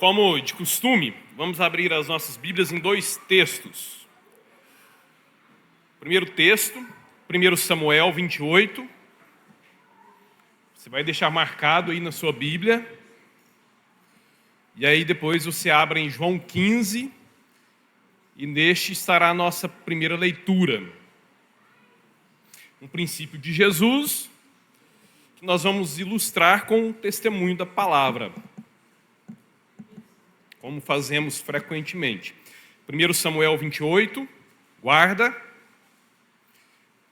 Como de costume, vamos abrir as nossas Bíblias em dois textos. Primeiro texto, 1 Samuel 28. Você vai deixar marcado aí na sua Bíblia. E aí depois você abre em João 15. E neste estará a nossa primeira leitura. Um princípio de Jesus, que nós vamos ilustrar com o testemunho da palavra, como fazemos frequentemente. 1 Samuel 28, guarda.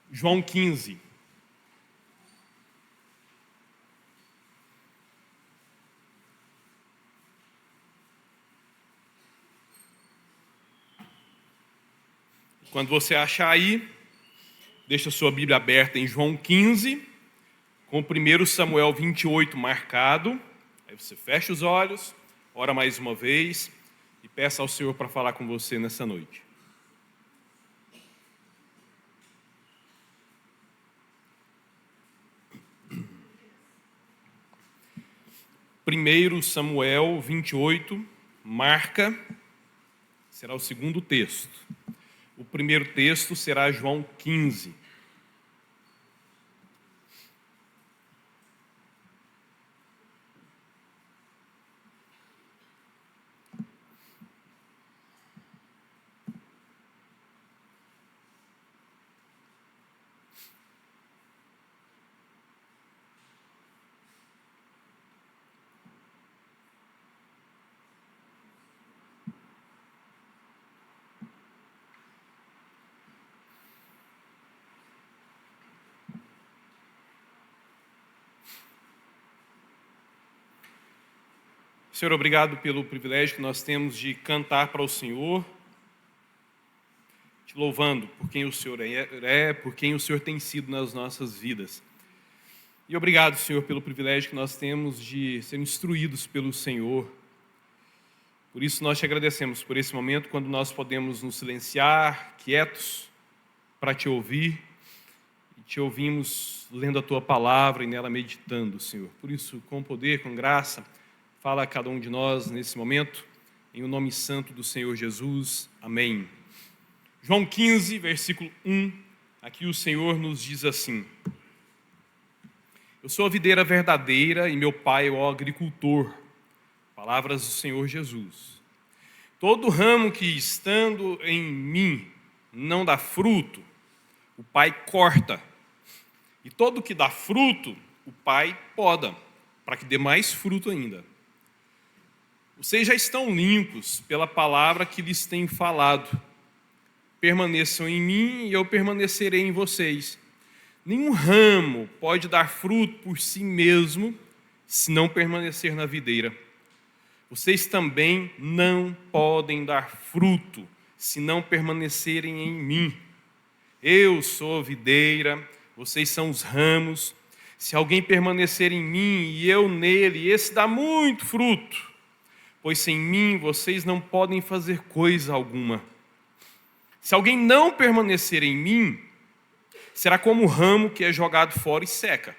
João 15. Quando você achar aí, deixa a sua Bíblia aberta em João 15, com 1 Samuel 28 marcado. Aí você fecha os olhos, ora mais uma vez e peça ao Senhor para falar com você nessa noite. Primeiro Samuel 28 marca, será o segundo texto. O primeiro texto será João 15. Senhor, obrigado pelo privilégio que nós temos de cantar para o Senhor, te louvando por quem o Senhor é, por quem o Senhor tem sido nas nossas vidas. E obrigado, Senhor, pelo privilégio que nós temos de ser instruídos pelo Senhor. Por isso nós te agradecemos por esse momento, quando nós podemos nos silenciar, quietos, para te ouvir. E te ouvimos lendo a tua palavra e nela meditando, Senhor. Por isso, com poder, com graça, fala a cada um de nós nesse momento, em o nome santo do Senhor Jesus. Amém. João 15, versículo 1, aqui o Senhor nos diz assim: Eu sou a videira verdadeira e meu pai é o agricultor. Palavras do Senhor Jesus. Todo ramo que estando em mim não dá fruto, o pai corta. E todo que dá fruto, o pai poda, para que dê mais fruto ainda. Vocês já estão limpos pela palavra que lhes tenho falado. Permaneçam em mim e eu permanecerei em vocês. Nenhum ramo pode dar fruto por si mesmo, se não permanecer na videira. Vocês também não podem dar fruto, se não permanecerem em mim. Eu sou a videira, vocês são os ramos. Se alguém permanecer em mim e eu nele, esse dá muito fruto. Pois sem mim vocês não podem fazer coisa alguma. Se alguém não permanecer em mim, será como o ramo que é jogado fora e seca.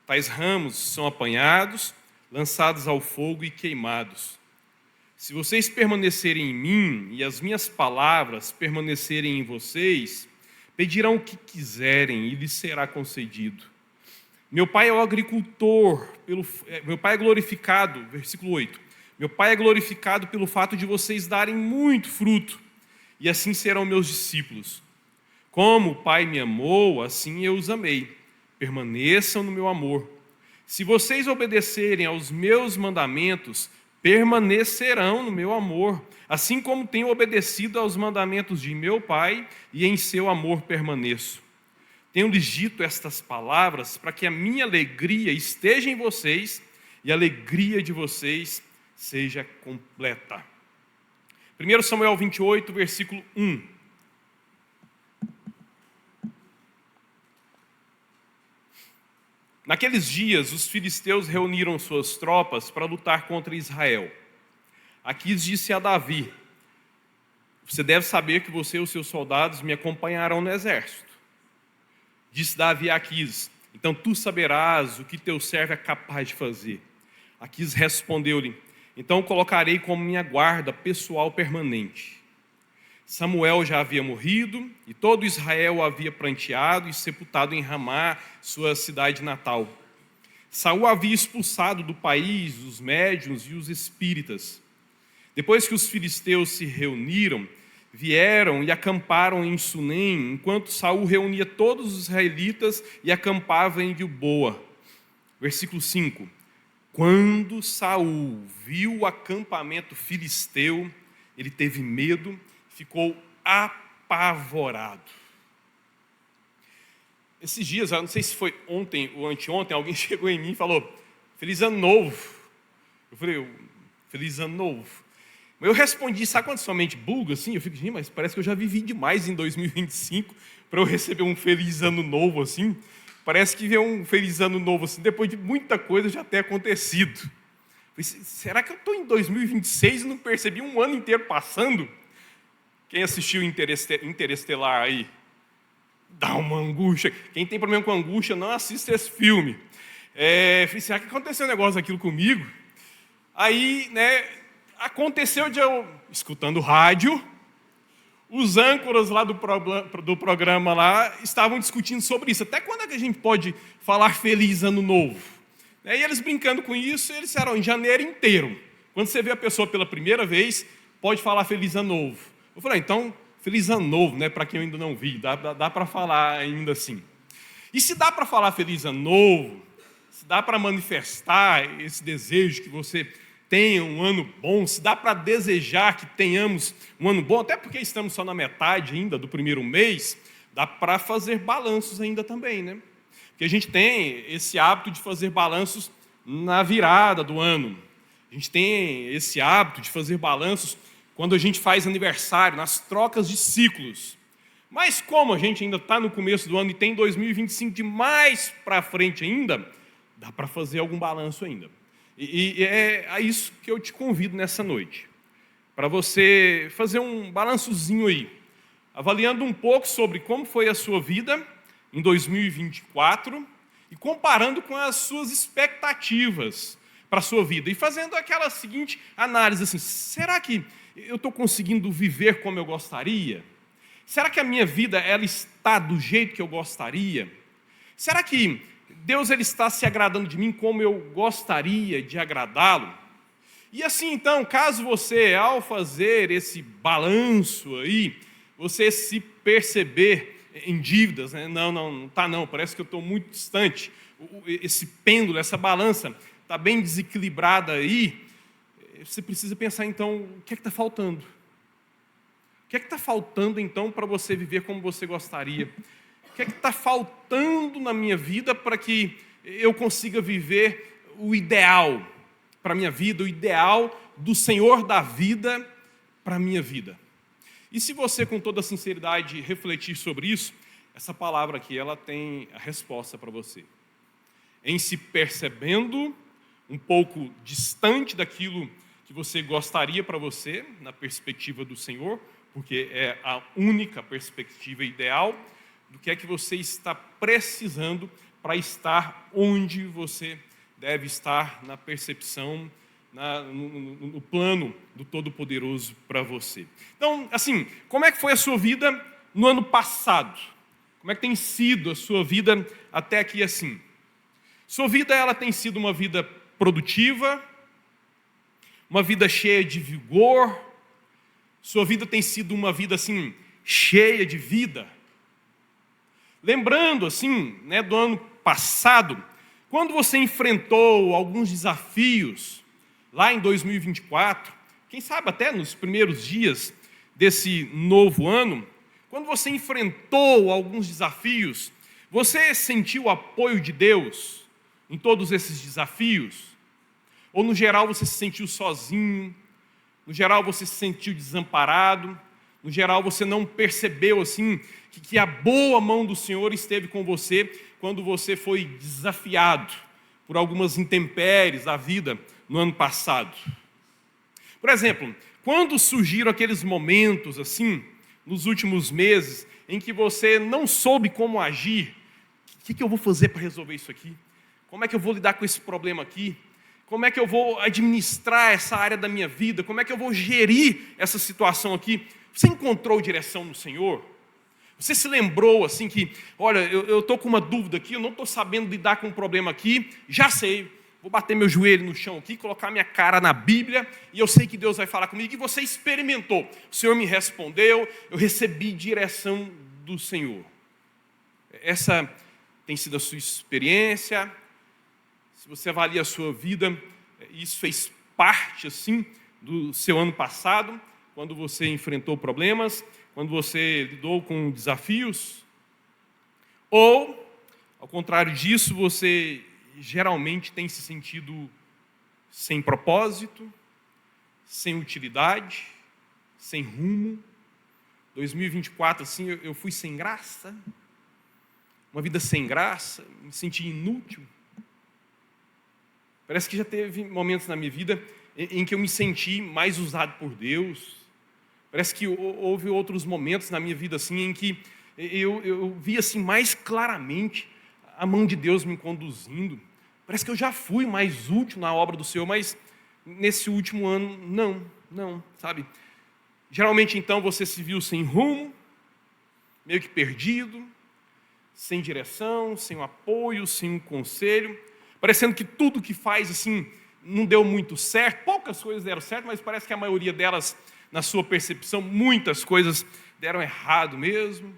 Tais ramos são apanhados, lançados ao fogo e queimados. Se vocês permanecerem em mim e as minhas palavras permanecerem em vocês, pedirão o que quiserem e lhes será concedido. Meu pai é o agricultor, meu pai é glorificado, versículo 8. Meu pai é glorificado pelo fato de vocês darem muito fruto, e assim serão meus discípulos. Como o Pai me amou, assim eu os amei. Permaneçam no meu amor. Se vocês obedecerem aos meus mandamentos, permanecerão no meu amor, assim como tenho obedecido aos mandamentos de meu Pai, e em seu amor permaneço. Tenho-lhes dito estas palavras para que a minha alegria esteja em vocês e a alegria de vocês seja completa. 1 Samuel 28, versículo 1. Naqueles dias, os filisteus reuniram suas tropas para lutar contra Israel. Aquis disse a Davi: Você deve saber que você e os seus soldados me acompanharão no exército. Disse Davi a Aquis: Então tu saberás o que teu servo é capaz de fazer. Aquis respondeu-lhe: então o colocarei como minha guarda pessoal permanente. Samuel já havia morrido, e todo Israel o havia pranteado e sepultado em Ramá, sua cidade natal. Saul havia expulsado do país os médiuns e os espíritas. Depois que os filisteus se reuniram, vieram e acamparam em Sunem, enquanto Saul reunia todos os israelitas e acampava em Gilboa. Versículo 5. Quando Saul viu o acampamento filisteu, ele teve medo, ficou apavorado. Esses dias, eu não sei se foi ontem ou anteontem, alguém chegou em mim e falou: Feliz Ano Novo. Eu falei: Feliz Ano Novo. Eu respondi, sabe quando sua mente buga assim? Eu fico, gente, mas parece que eu já vivi demais em 2025 para eu receber um Feliz Ano Novo assim. Parece que ver um Feliz Ano Novo assim, depois de muita coisa já ter acontecido. Eu falei, será que eu estou em 2026 e não percebi um ano inteiro passando? Quem assistiu Interestelar aí? Dá uma angústia. Quem tem problema com angústia, não assista esse filme. Falei, será que aconteceu um negócio daquilo comigo? Aí, aconteceu de eu, escutando rádio, os âncoras lá do programa lá estavam discutindo sobre isso. Até quando é que a gente pode falar Feliz Ano Novo? E eles brincando com isso, eles disseram, em janeiro inteiro. Quando você vê a pessoa pela primeira vez, pode falar Feliz Ano Novo. Eu falei, então, Feliz Ano Novo, para quem eu ainda não vi, dá para falar ainda assim. E se dá para falar Feliz Ano Novo, se dá para manifestar esse desejo que você tenha um ano bom, se dá para desejar que tenhamos um ano bom, até porque estamos só na metade ainda do primeiro mês, dá para fazer balanços ainda também, né? Porque a gente tem esse hábito de fazer balanços na virada do ano. A gente tem esse hábito de fazer balanços quando a gente faz aniversário, nas trocas de ciclos. Mas como a gente ainda está no começo do ano e tem 2025 de mais para frente ainda, dá para fazer algum balanço ainda. E é a isso que eu te convido nessa noite, para você fazer um balançozinho aí, avaliando um pouco sobre como foi a sua vida em 2024 e comparando com as suas expectativas para a sua vida e fazendo aquela seguinte análise assim, será que eu estou conseguindo viver como eu gostaria? Será que a minha vida ela está do jeito que eu gostaria? Será que Deus ele está se agradando de mim como eu gostaria de agradá-lo? E assim, então, caso você, ao fazer esse balanço aí, você se perceber em dívidas, né? Não está não, parece que eu estou muito distante, esse pêndulo, essa balança está bem desequilibrada aí, você precisa pensar, então, o que é que está faltando? O que é que está faltando, então, para você viver como você gostaria? O que é que está faltando na minha vida para que eu consiga viver o ideal para a minha vida, o ideal do Senhor da vida para a minha vida? E se você, com toda sinceridade, refletir sobre isso, essa palavra aqui, ela tem a resposta para você. Em se percebendo um pouco distante daquilo que você gostaria para você, na perspectiva do Senhor, porque é a única perspectiva ideal, do que é que você está precisando para estar onde você deve estar na percepção, no plano do Todo-Poderoso para você. Então, assim, como é que foi a sua vida no ano passado? Como é que tem sido a sua vida até aqui assim? Sua vida ela tem sido uma vida produtiva, uma vida cheia de vigor, sua vida tem sido uma vida assim, cheia de vida. Lembrando assim, do ano passado, quando você enfrentou alguns desafios, lá em 2024, quem sabe até nos primeiros dias desse novo ano, quando você enfrentou alguns desafios, você sentiu o apoio de Deus em todos esses desafios? Ou no geral você se sentiu sozinho? No geral você se sentiu desamparado? No geral você não percebeu assim que a boa mão do Senhor esteve com você quando você foi desafiado por algumas intempéries da vida no ano passado? Por exemplo, quando surgiram aqueles momentos assim, nos últimos meses, em que você não soube como agir, o que eu vou fazer para resolver isso aqui? Como é que eu vou lidar com esse problema aqui? Como é que eu vou administrar essa área da minha vida? Como é que eu vou gerir essa situação aqui? Você encontrou direção no Senhor? Você se lembrou assim que, olha, eu estou com uma dúvida aqui, eu não estou sabendo lidar com um problema aqui, já sei, vou bater meu joelho no chão aqui, colocar minha cara na Bíblia, e eu sei que Deus vai falar comigo, e você experimentou. O Senhor me respondeu, eu recebi direção do Senhor. Essa tem sido a sua experiência. Se você avalia a sua vida, isso fez parte, assim, do seu ano passado, quando você enfrentou problemas, quando você lidou com desafios? Ou, ao contrário disso, você geralmente tem se sentido sem propósito, sem utilidade, sem rumo? 2024, assim, eu fui sem graça, uma vida sem graça, me senti inútil. Parece que já teve momentos na minha vida em que eu me senti mais usado por Deus. Parece que houve outros momentos na minha vida assim em que eu vi assim mais claramente a mão de Deus me conduzindo. Parece que eu já fui mais útil na obra do Senhor, mas nesse último ano, não, sabe? Geralmente, então, você se viu sem rumo, meio que perdido, sem direção, sem um apoio, sem um conselho, parecendo que tudo que faz, assim, não deu muito certo. Poucas coisas deram certo, mas parece que a maioria delas, na sua percepção, muitas coisas deram errado mesmo.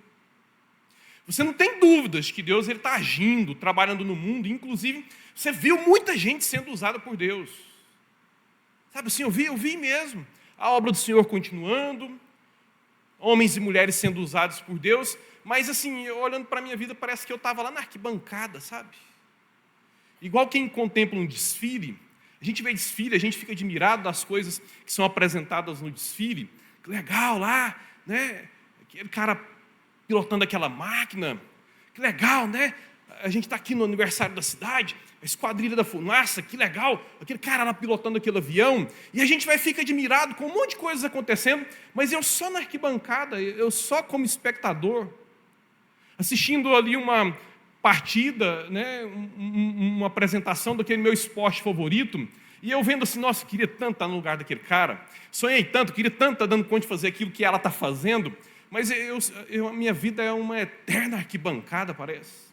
Você não tem dúvidas que Deus está agindo, trabalhando no mundo, inclusive, você viu muita gente sendo usada por Deus. Sabe assim, eu vi mesmo a obra do Senhor continuando, homens e mulheres sendo usados por Deus, mas assim, olhando para a minha vida, parece que eu estava lá na arquibancada, sabe? Igual quem contempla um desfile, a gente vê desfile, a gente fica admirado das coisas que são apresentadas no desfile, que legal lá, né? Aquele cara pilotando aquela máquina, que legal, né? A gente está aqui no aniversário da cidade, a Esquadrilha da Fumaça, que legal, aquele cara lá pilotando aquele avião, e a gente vai ficar admirado com um monte de coisas acontecendo, mas eu só na arquibancada, eu só como espectador, assistindo ali uma partida, né, uma apresentação daquele meu esporte favorito, e eu vendo assim, nossa, queria tanto estar no lugar daquele cara, sonhei tanto, queria tanto estar dando conta de fazer aquilo que ela está fazendo, mas a minha vida é uma eterna arquibancada, parece.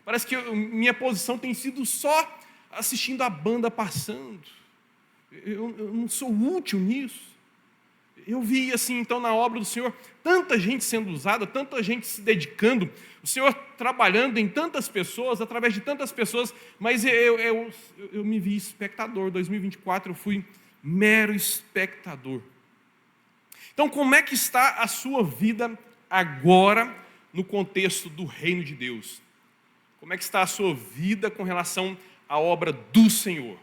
Parece que minha posição tem sido só assistindo a banda passando. Eu não sou útil nisso. Eu vi, assim, então, na obra do Senhor, tanta gente sendo usada, tanta gente se dedicando, o Senhor trabalhando em tantas pessoas, através de tantas pessoas, mas eu me vi espectador. 2024 eu fui mero espectador. Então, como é que está a sua vida agora no contexto do reino de Deus? Como é que está a sua vida com relação à obra do Senhor?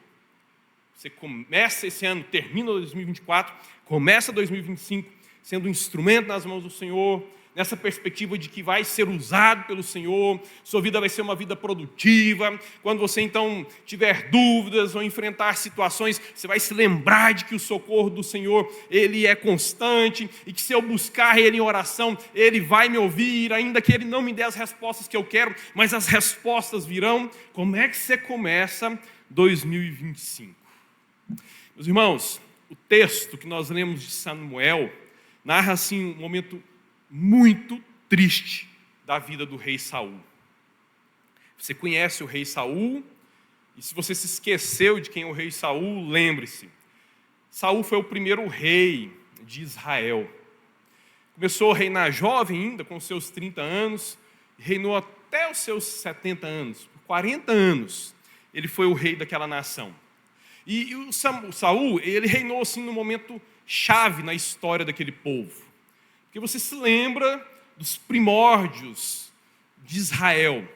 Você começa esse ano, termina 2024, começa 2025, sendo um instrumento nas mãos do Senhor, nessa perspectiva de que vai ser usado pelo Senhor, sua vida vai ser uma vida produtiva. Quando você então tiver dúvidas ou enfrentar situações, você vai se lembrar de que o socorro do Senhor, Ele é constante, e que se eu buscar Ele em oração, Ele vai me ouvir, ainda que Ele não me dê as respostas que eu quero, mas as respostas virão. Como é que você começa 2025? Meus irmãos, o texto que nós lemos de Samuel narra assim um momento muito triste da vida do rei Saul. Você conhece o rei Saul, e se você se esqueceu de quem é o rei Saul, lembre-se. Saul foi o primeiro rei de Israel. Começou a reinar jovem ainda, com seus 30 anos, reinou até os seus 70 anos. Por 40 anos, ele foi o rei daquela nação. E o Saul, ele reinou assim num momento chave na história daquele povo. Porque você se lembra dos primórdios de Israel.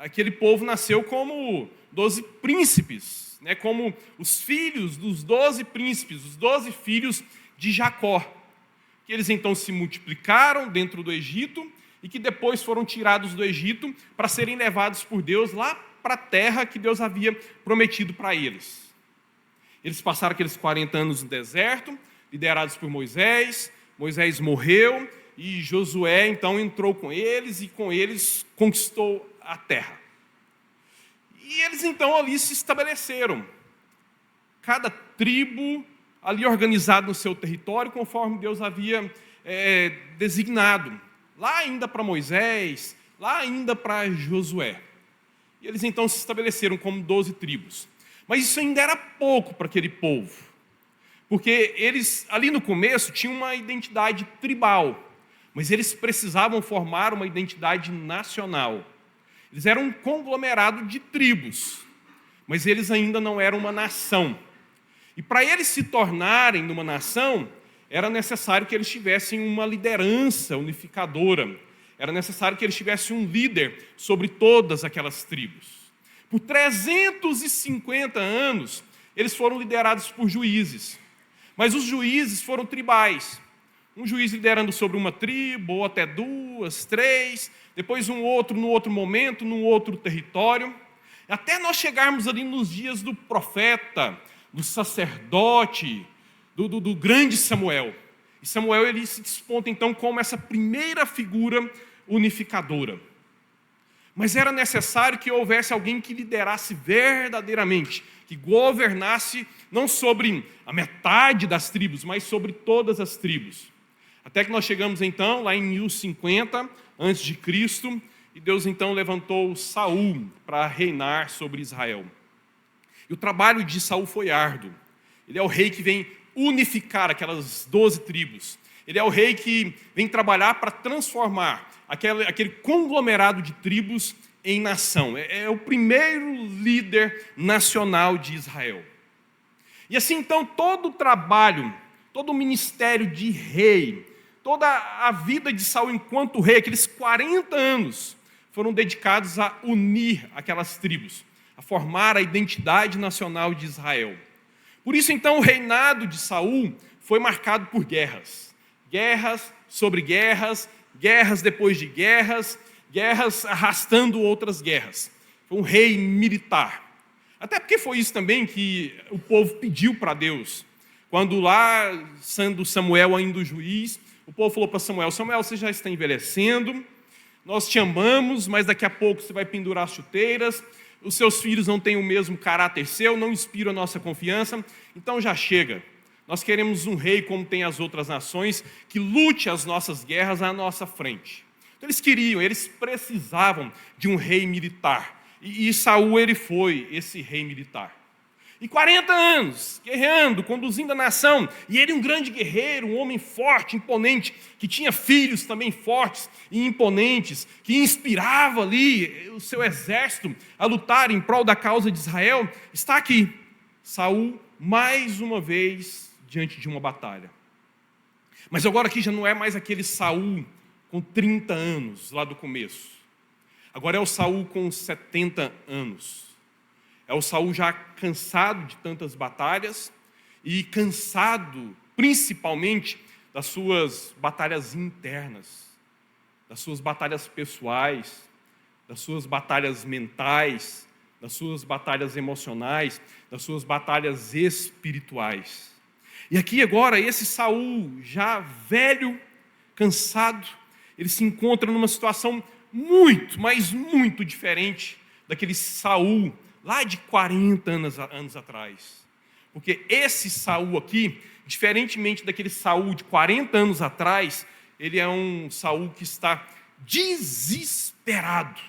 Aquele povo nasceu como 12 príncipes, né? Como os filhos dos 12 príncipes, os 12 filhos de Jacó. Que eles então se multiplicaram dentro do Egito e que depois foram tirados do Egito para serem levados por Deus lá para a terra que Deus havia prometido para eles. Eles passaram aqueles 40 anos no deserto, liderados por Moisés. Moisés morreu e Josué então entrou com eles e com eles conquistou a terra. E eles então ali se estabeleceram. cada tribo ali organizada no seu território, conforme Deus havia designado, lá ainda para Moisés, lá ainda para Josué. E eles então se estabeleceram como 12 tribos. Mas isso ainda era pouco para aquele povo, porque eles, ali no começo, tinham uma identidade tribal, mas eles precisavam formar uma identidade nacional. Eles eram um conglomerado de tribos, mas eles ainda não eram uma nação. E para eles se tornarem uma nação, era necessário que eles tivessem uma liderança unificadora. Era necessário que eles tivessem um líder sobre todas aquelas tribos. Por 350 anos, eles foram liderados por juízes. Mas os juízes foram tribais. Um juiz liderando sobre uma tribo, ou até 2, 3, depois um outro no outro momento, num outro território. Até nós chegarmos ali nos dias do profeta, do sacerdote, do grande Samuel. E Samuel ele se desponta então como essa primeira figura unificadora. Mas era necessário que houvesse alguém que liderasse verdadeiramente, que governasse não sobre a metade das tribos, mas sobre todas as tribos. Até que nós chegamos então lá em 1050 a.C., e Deus então levantou Saul para reinar sobre Israel. E o trabalho de Saul foi árduo. Ele é o rei que vem unificar aquelas 12 tribos. Ele é o rei que vem trabalhar para transformar aquele conglomerado de tribos em nação. É o primeiro líder nacional de Israel. E assim então todo o trabalho, todo o ministério de rei, toda a vida de Saul enquanto rei, aqueles 40 anos, foram dedicados a unir aquelas tribos, a formar a identidade nacional de Israel. Por isso, então, o reinado de Saul foi marcado por guerras. Guerras sobre guerras, guerras depois de guerras, guerras arrastando outras guerras. Foi um rei militar. Até porque foi isso também que o povo pediu para Deus. Quando lá, sendo Samuel ainda o juiz, o povo falou para Samuel: Samuel, você já está envelhecendo, nós te amamos, mas daqui a pouco você vai pendurar as chuteiras, os seus filhos não têm o mesmo caráter seu, não inspiram a nossa confiança, então já chega. Nós queremos um rei como tem as outras nações, que lute as nossas guerras à nossa frente. Então eles precisavam de um rei militar. E Saul ele foi esse rei militar. E 40 anos, guerreando, conduzindo a nação, e ele um grande guerreiro, um homem forte, imponente, que tinha filhos também fortes e imponentes, que inspirava ali o seu exército a lutar em prol da causa de Israel, está aqui, Saul, mais uma vez, diante de uma batalha. Mas agora aqui já não é mais aquele Saul com 30 anos, lá do começo. Agora é o Saul com 70 anos. É o Saul já cansado de tantas batalhas e cansado, principalmente, das suas batalhas internas, das suas batalhas pessoais, das suas batalhas mentais, das suas batalhas emocionais, das suas batalhas espirituais. E aqui agora, esse Saul, já velho, cansado, ele se encontra numa situação muito, mas muito diferente daquele Saul lá de 40 anos atrás. Porque esse Saul aqui, diferentemente daquele Saul de 40 anos atrás, ele é um Saul que está desesperado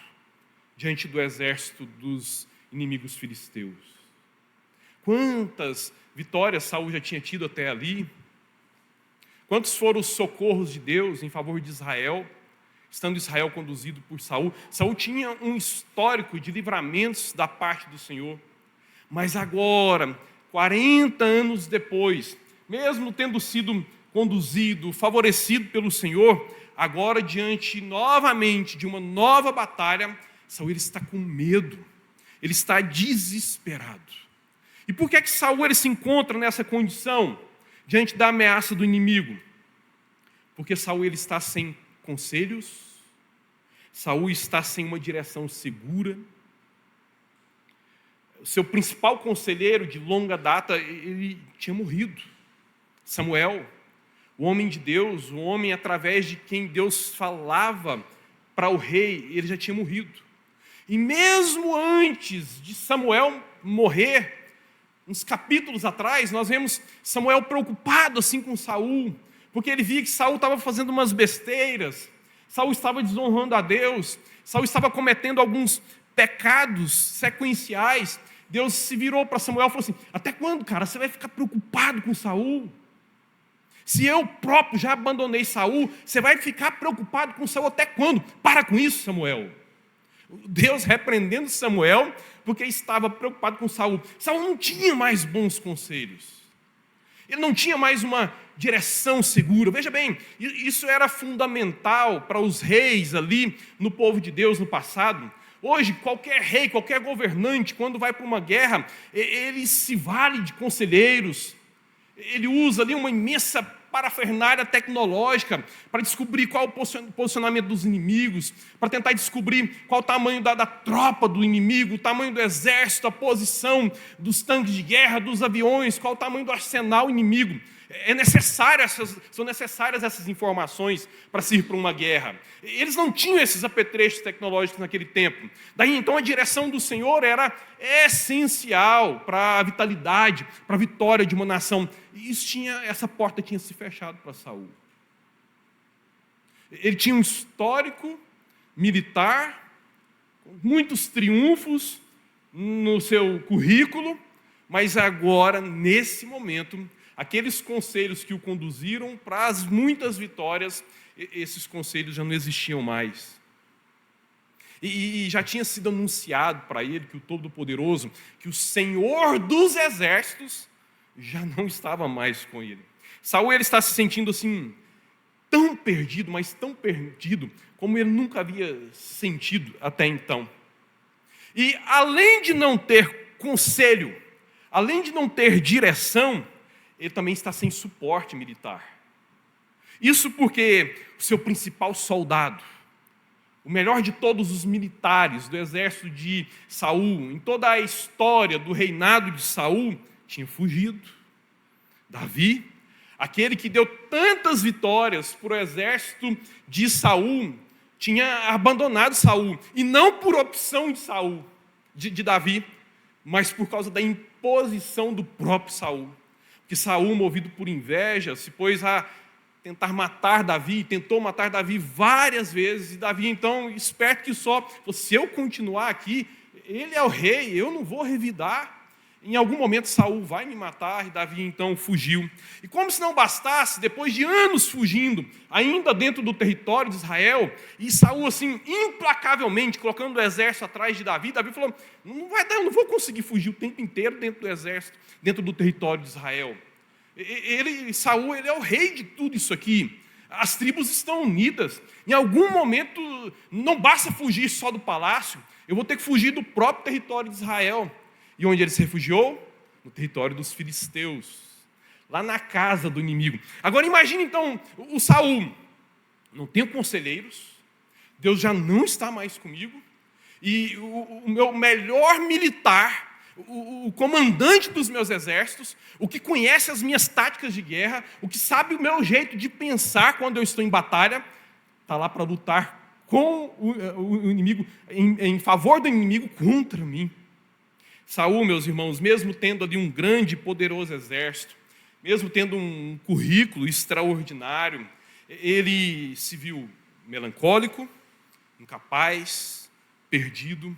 diante do exército dos inimigos filisteus. Quantas vitórias Saul já tinha tido até ali? Quantos foram os socorros de Deus em favor de Israel? Estando Israel conduzido por Saul, Saul tinha um histórico de livramentos da parte do Senhor. Mas agora, 40 anos depois, mesmo tendo sido conduzido, favorecido pelo Senhor, agora diante novamente de uma nova batalha, Saul ele está com medo, ele está desesperado. E por que Saul ele se encontra nessa condição diante da ameaça do inimigo? Porque Saul ele está sem conselhos, Saul está sem uma direção segura. O seu principal conselheiro de longa data, ele tinha morrido. Samuel, o homem de Deus, o homem através de quem Deus falava para o rei, ele já tinha morrido. E mesmo antes de Samuel morrer, uns capítulos atrás, nós vemos Samuel preocupado assim com Saul, porque ele via que Saul estava fazendo umas besteiras, Saul estava desonrando a Deus, Saul estava cometendo alguns pecados sequenciais. Deus se virou para Samuel e falou assim: até quando, cara, você vai ficar preocupado com Saul? Se eu próprio já abandonei Saul, você vai ficar preocupado com Saul até quando? Para com isso, Samuel. Deus repreendendo Samuel, porque estava preocupado com Saul. Saul não tinha mais bons conselhos. Ele não tinha mais uma direção segura. Veja bem, isso era fundamental para os reis ali no povo de Deus no passado. Hoje, qualquer rei, qualquer governante, quando vai para uma guerra, ele se vale de conselheiros. Ele usa ali uma imensa parafernália tecnológica para descobrir qual o posicionamento dos inimigos, para tentar descobrir qual o tamanho da tropa do inimigo, o tamanho do exército, a posição dos tanques de guerra, dos aviões, qual o tamanho do arsenal inimigo. São necessárias essas informações para se ir para uma guerra. Eles não tinham esses apetrechos tecnológicos naquele tempo. Daí então a direção do Senhor era essencial para a vitalidade, para a vitória de uma nação. E essa porta tinha se fechado para Saul. Ele tinha um histórico militar, muitos triunfos no seu currículo, mas agora, nesse momento, aqueles conselhos que o conduziram para as muitas vitórias, esses conselhos já não existiam mais. E já tinha sido anunciado para ele que o Todo-Poderoso, que o Senhor dos Exércitos, já não estava mais com ele. Saul, ele está se sentindo assim, tão perdido, mas tão perdido, como ele nunca havia sentido até então. E além de não ter conselho, além de não ter direção, ele também está sem suporte militar. Isso porque o seu principal soldado, o melhor de todos os militares do exército de Saul, em toda a história do reinado de Saul, tinha fugido. Davi, aquele que deu tantas vitórias para o exército de Saul, tinha abandonado Saul, e não por opção de Saul, de Davi, mas por causa da imposição do próprio Saul. Que Saul, movido por inveja, se pôs a tentar matar Davi, tentou matar Davi várias vezes, e Davi então, esperto que só, falou: se eu continuar aqui, ele é o rei, eu não vou revidar. Em algum momento Saul vai me matar, e Davi então fugiu. E como se não bastasse, depois de anos fugindo, ainda dentro do território de Israel, e Saul assim, implacavelmente, colocando o exército atrás de Davi, Davi falou: não vai dar, eu não vou conseguir fugir o tempo inteiro dentro do exército, dentro do território de Israel. Saul, ele é o rei de tudo isso aqui. As tribos estão unidas. Em algum momento, não basta fugir só do palácio, eu vou ter que fugir do próprio território de Israel. E onde ele se refugiou? No território dos filisteus, lá na casa do inimigo. Agora imagine então, o Saul, não tenho conselheiros, Deus já não está mais comigo, e o meu melhor militar, o comandante dos meus exércitos, o que conhece as minhas táticas de guerra, o que sabe o meu jeito de pensar quando eu estou em batalha, está lá para lutar com o inimigo, em favor do inimigo contra mim. Saul, meus irmãos, mesmo tendo ali um grande e poderoso exército, mesmo tendo um currículo extraordinário, ele se viu melancólico, incapaz, perdido,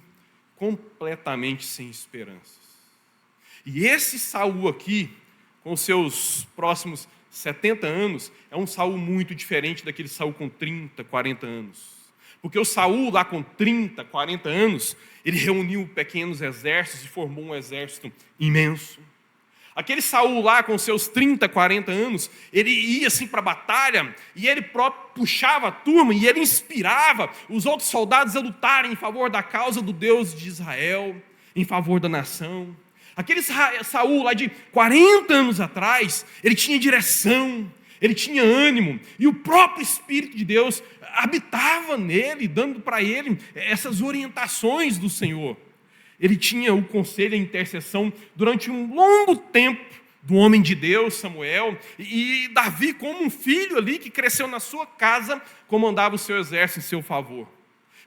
completamente sem esperanças. E esse Saul aqui, com seus próximos 70 anos, é um Saul muito diferente daquele Saul com 30, 40 anos. Porque o Saul, lá com 30, 40 anos, ele reuniu pequenos exércitos e formou um exército imenso. Aquele Saul lá com seus 30, 40 anos, ele ia assim para a batalha, e ele próprio puxava a turma, e ele inspirava os outros soldados a lutarem em favor da causa do Deus de Israel, em favor da nação. Aquele Saul lá de 40 anos atrás, ele tinha direção, ele tinha ânimo, e o próprio Espírito de Deus habitava nele, dando para ele essas orientações do Senhor. Ele tinha o conselho e a intercessão durante um longo tempo do homem de Deus, Samuel, e Davi, como um filho ali que cresceu na sua casa, comandava o seu exército em seu favor.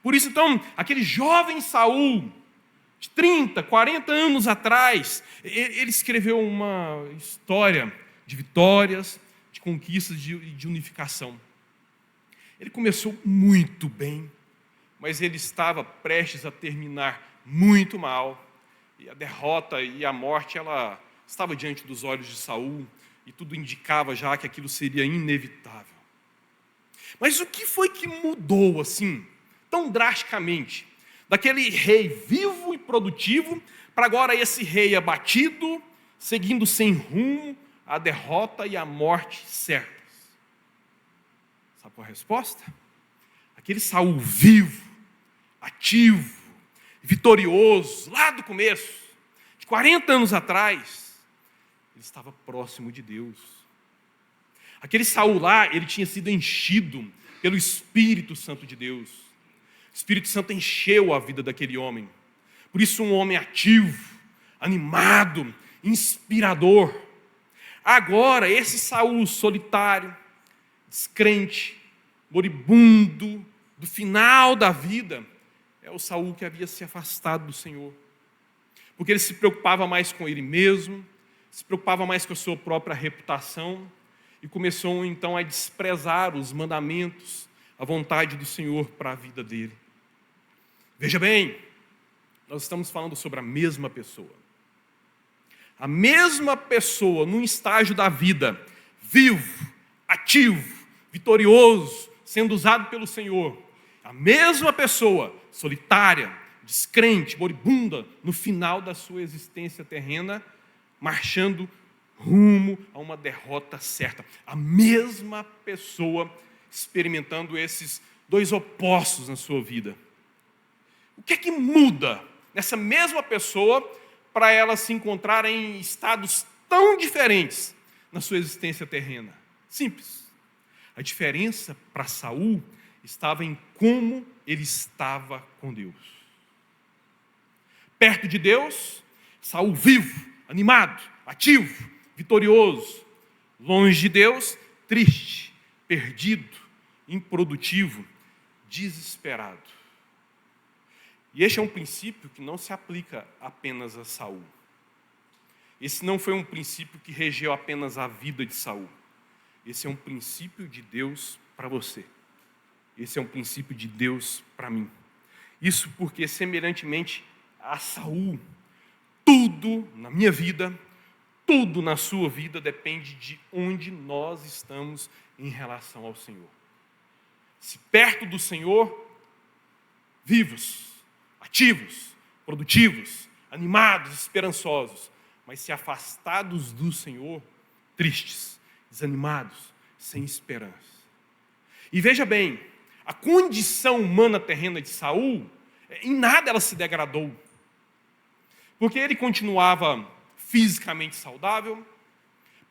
Por isso, então, aquele jovem Saul, de 30, 40 anos atrás, ele escreveu uma história de vitórias, de conquistas, de unificação. Ele começou muito bem, mas ele estava prestes a terminar muito mal. E a derrota e a morte, ela estava diante dos olhos de Saul, e tudo indicava já que aquilo seria inevitável. Mas o que foi que mudou assim, tão drasticamente, daquele rei vivo e produtivo, para agora esse rei abatido, seguindo sem rumo, a derrota e a morte certas? Sabe qual é a resposta? Aquele Saul vivo, ativo, vitorioso, lá do começo, de 40 anos atrás, ele estava próximo de Deus. Aquele Saul lá, ele tinha sido enchido pelo Espírito Santo de Deus. O Espírito Santo encheu a vida daquele homem. Por isso, um homem ativo, animado, inspirador. Agora, esse Saul solitário, descrente, moribundo, do final da vida, é o Saul que havia se afastado do Senhor. Porque ele se preocupava mais com ele mesmo, se preocupava mais com a sua própria reputação, e começou então a desprezar os mandamentos, a vontade do Senhor para a vida dele. Veja bem, nós estamos falando sobre a mesma pessoa. A mesma pessoa num estágio da vida, vivo, ativo, vitorioso, sendo usado pelo Senhor. A mesma pessoa, solitária, descrente, moribunda, no final da sua existência terrena, marchando rumo a uma derrota certa. A mesma pessoa experimentando esses dois opostos na sua vida. O que é que muda nessa mesma pessoa para ela se encontrar em estados tão diferentes na sua existência terrena? Simples. A diferença para Saul estava em como ele estava com Deus. Perto de Deus, Saul vivo, animado, ativo, vitorioso. Longe de Deus, triste, perdido, improdutivo, desesperado. E este é um princípio que não se aplica apenas a Saul. Esse não foi um princípio que regeu apenas a vida de Saul. Esse é um princípio de Deus para você. Esse é um princípio de Deus para mim. Isso porque, semelhantemente a Saul, tudo na minha vida, tudo na sua vida depende de onde nós estamos em relação ao Senhor. Se perto do Senhor, vivos, ativos, produtivos, animados, esperançosos, mas se afastados do Senhor, tristes, desanimados, sem esperança. E veja bem, a condição humana terrena de Saul, em nada ela se degradou. Porque ele continuava fisicamente saudável,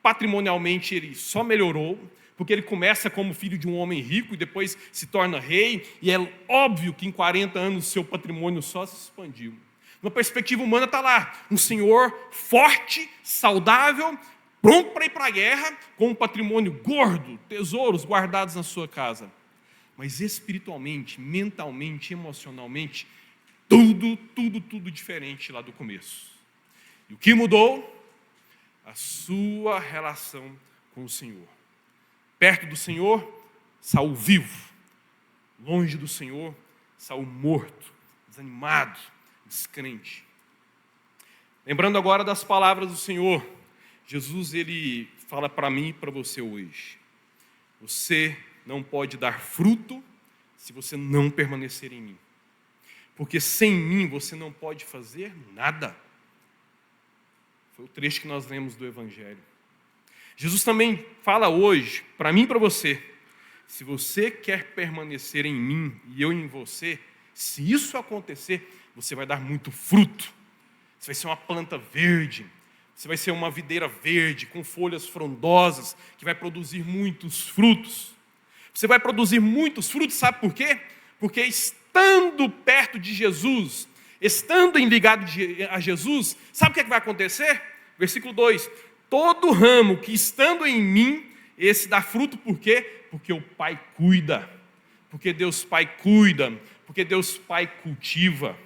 patrimonialmente ele só melhorou, porque ele começa como filho de um homem rico e depois se torna rei, e é óbvio que em 40 anos seu patrimônio só se expandiu. Na perspectiva humana está lá, um senhor forte, saudável, pronto para ir para a guerra, com um patrimônio gordo, tesouros guardados na sua casa. Mas espiritualmente, mentalmente, emocionalmente, tudo diferente lá do começo. E o que mudou? A sua relação com o Senhor. Perto do Senhor, Saul vivo. Longe do Senhor, Saul morto, desanimado, descrente. Lembrando agora das palavras do Senhor, Jesus, ele fala para mim e para você hoje. Você não pode dar fruto se você não permanecer em mim. Porque sem mim você não pode fazer nada. Foi o trecho que nós lemos do Evangelho. Jesus também fala hoje, para mim e para você, se você quer permanecer em mim e eu em você, se isso acontecer, você vai dar muito fruto. Você vai ser uma planta verde, você vai ser uma videira verde com folhas frondosas que vai produzir muitos frutos. Você vai produzir muitos frutos, sabe por quê? Porque estando perto de Jesus, estando ligado a Jesus, sabe o que vai acontecer? Versículo 2: todo ramo que estando em mim, esse dá fruto, por quê? Porque o Pai cuida, porque Deus Pai cuida, porque Deus Pai cultiva.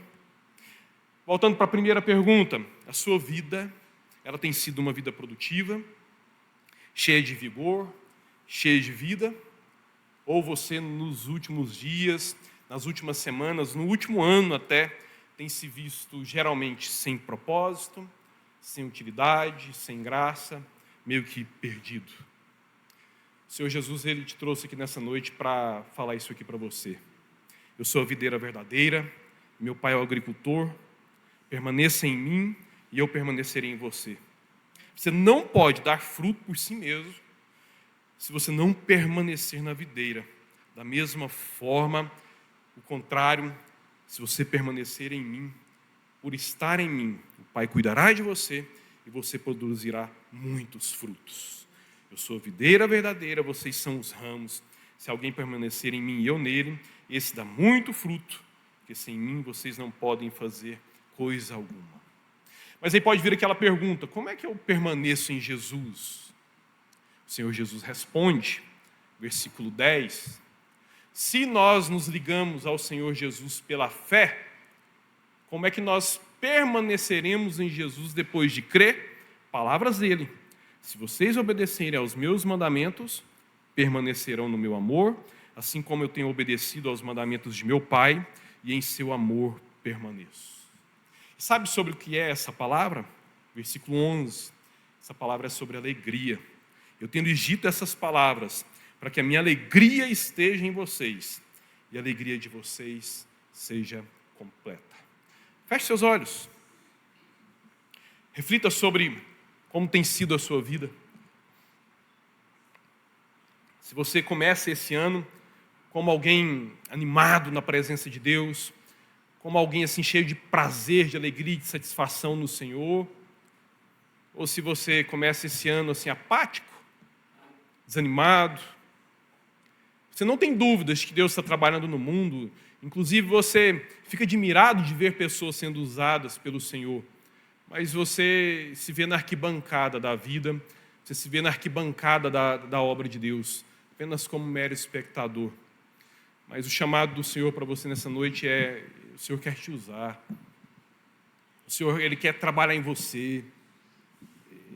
Voltando para a primeira pergunta, a sua vida, ela tem sido uma vida produtiva, cheia de vigor, cheia de vida? Ou você, nos últimos dias, nas últimas semanas, no último ano até, tem se visto geralmente sem propósito, sem utilidade, sem graça, meio que perdido? O Senhor Jesus, Ele te trouxe aqui nessa noite para falar isso aqui para você. Eu sou a videira verdadeira, meu Pai é o agricultor, permaneça em mim e eu permanecerei em você. Você não pode dar fruto por si mesmo se você não permanecer na videira. Da mesma forma, o contrário, se você permanecer em mim, por estar em mim, o Pai cuidará de você e você produzirá muitos frutos. Eu sou a videira verdadeira, vocês são os ramos. Se alguém permanecer em mim e eu nele, esse dá muito fruto, porque sem mim vocês não podem fazer coisa alguma. Mas aí pode vir aquela pergunta: como é que eu permaneço em Jesus? O Senhor Jesus responde, versículo 10, se nós nos ligamos ao Senhor Jesus pela fé, como é que nós permaneceremos em Jesus depois de crer? Palavras dele: se vocês obedecerem aos meus mandamentos, permanecerão no meu amor, assim como eu tenho obedecido aos mandamentos de meu Pai, e em seu amor permaneço. Sabe sobre o que é essa palavra? Versículo 11. Essa palavra é sobre alegria. Eu tenho lhes dito essas palavras para que a minha alegria esteja em vocês e a alegria de vocês seja completa. Feche seus olhos. Reflita sobre como tem sido a sua vida. Se você começa esse ano como alguém animado na presença de Deus, como alguém assim cheio de prazer, de alegria e de satisfação no Senhor, ou se você começa esse ano assim apático, desanimado, você não tem dúvidas de que Deus está trabalhando no mundo, inclusive você fica admirado de ver pessoas sendo usadas pelo Senhor, mas você se vê na arquibancada da vida, você se vê na arquibancada da obra de Deus, apenas como mero espectador. Mas o chamado do Senhor para você nessa noite é: o Senhor quer te usar, o Senhor, Ele quer trabalhar em você,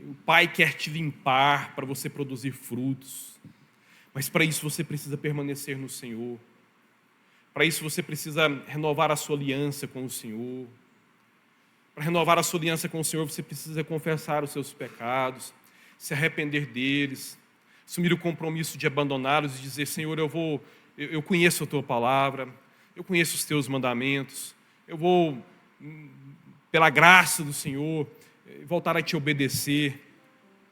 o Pai quer te limpar para você produzir frutos, mas para isso você precisa permanecer no Senhor, para isso você precisa renovar a sua aliança com o Senhor. Para renovar a sua aliança com o Senhor, você precisa confessar os seus pecados, se arrepender deles, assumir o compromisso de abandoná-los e dizer: Senhor, eu conheço a Tua palavra, eu conheço os Teus mandamentos, eu vou, pela graça do Senhor, voltar a Te obedecer,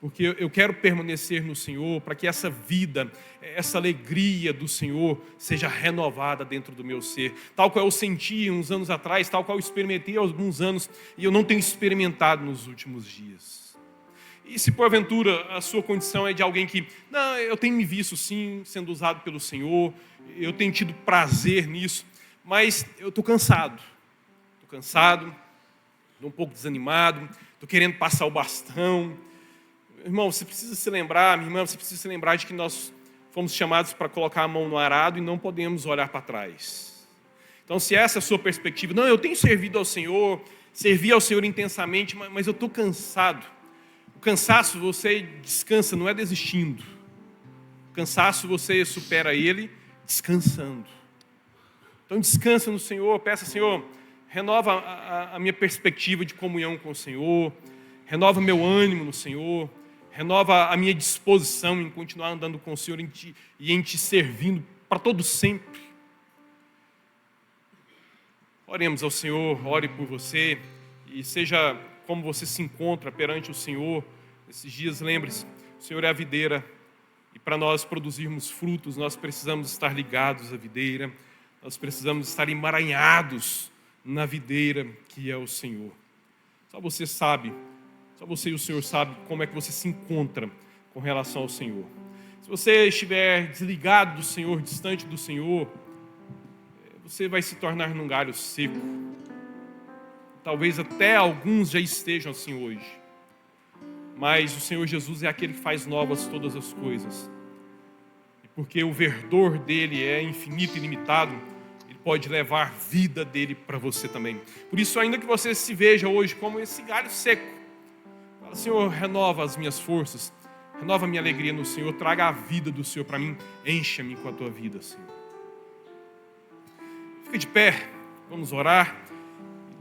porque eu quero permanecer no Senhor, para que essa vida, essa alegria do Senhor seja renovada dentro do meu ser, tal qual eu senti uns anos atrás, tal qual eu experimentei há alguns anos, e eu não tenho experimentado nos últimos dias. E se porventura a sua condição é de alguém que, não, eu tenho me visto sim, sendo usado pelo Senhor, eu tenho tido prazer nisso, mas eu estou cansado, estou um pouco desanimado, estou querendo passar o bastão. Irmão, você precisa se lembrar, minha irmã, você precisa se lembrar de que nós fomos chamados para colocar a mão no arado e não podemos olhar para trás. Então, se essa é a sua perspectiva, não, eu tenho servido ao Senhor, servi ao Senhor intensamente, mas eu estou cansado. O cansaço você descansa, não é desistindo. O cansaço você supera ele descansando. Então descansa no Senhor, peça: Senhor, renova a minha perspectiva de comunhão com o Senhor, renova meu ânimo no Senhor, renova a minha disposição em continuar andando com o Senhor e em Te servindo para todo sempre. Oremos ao Senhor, ore por você e seja como você se encontra perante o Senhor. Nesses dias, lembre-se, o Senhor é a videira e para nós produzirmos frutos, nós precisamos estar ligados à videira, nós precisamos estar emaranhados na videira que é o Senhor. Só você sabe, só você e o Senhor sabem como é que você se encontra com relação ao Senhor. Se você estiver desligado do Senhor, distante do Senhor, você vai se tornar num galho seco. Talvez até alguns já estejam assim hoje. Mas o Senhor Jesus é aquele que faz novas todas as coisas. E porque o verdor dele é infinito e ilimitado, ele pode levar vida dele para você também. Por isso, ainda que você se veja hoje como esse galho seco, fala: Senhor, renova as minhas forças, renova a minha alegria no Senhor, traga a vida do Senhor para mim, encha-me com a tua vida, Senhor. Fica de pé, vamos orar.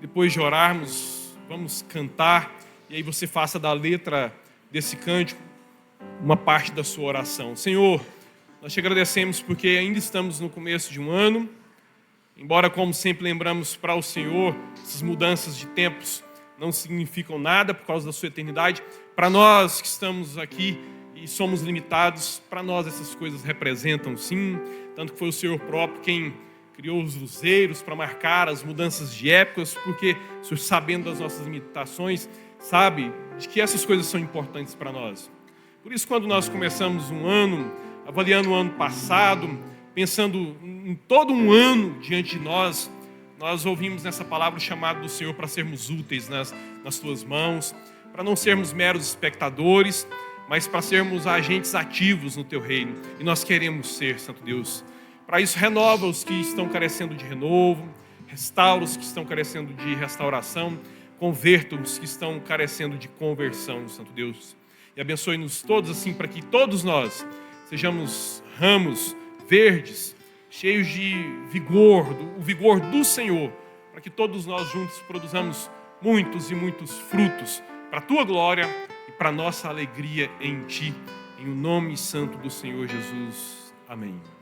Depois de orarmos, vamos cantar. E aí você faça da letra desse cântico uma parte da sua oração. Senhor, nós te agradecemos porque ainda estamos no começo de um ano. Embora, como sempre lembramos para o Senhor, essas mudanças de tempos não significam nada por causa da sua eternidade. Para nós que estamos aqui e somos limitados, para nós essas coisas representam sim. Tanto que foi o Senhor próprio quem criou os luzeiros para marcar as mudanças de épocas, porque o Senhor, sabendo das nossas limitações, sabe de que essas coisas são importantes para nós. Por isso, quando nós começamos um ano, avaliando o ano passado, pensando em todo um ano diante de nós, nós ouvimos nessa palavra o chamado do Senhor para sermos úteis nas tuas mãos, para não sermos meros espectadores, mas para sermos agentes ativos no teu reino. E nós queremos ser, Santo Deus. Para isso, renova os que estão carecendo de renovo, restaura os que estão carecendo de restauração, converta os que estão carecendo de conversão, Santo Deus. E abençoe-nos todos assim, para que todos nós sejamos ramos verdes, cheios de vigor, o vigor do Senhor, para que todos nós juntos produzamos muitos e muitos frutos para a tua glória e para a nossa alegria em ti. Em o nome santo do Senhor Jesus. Amém.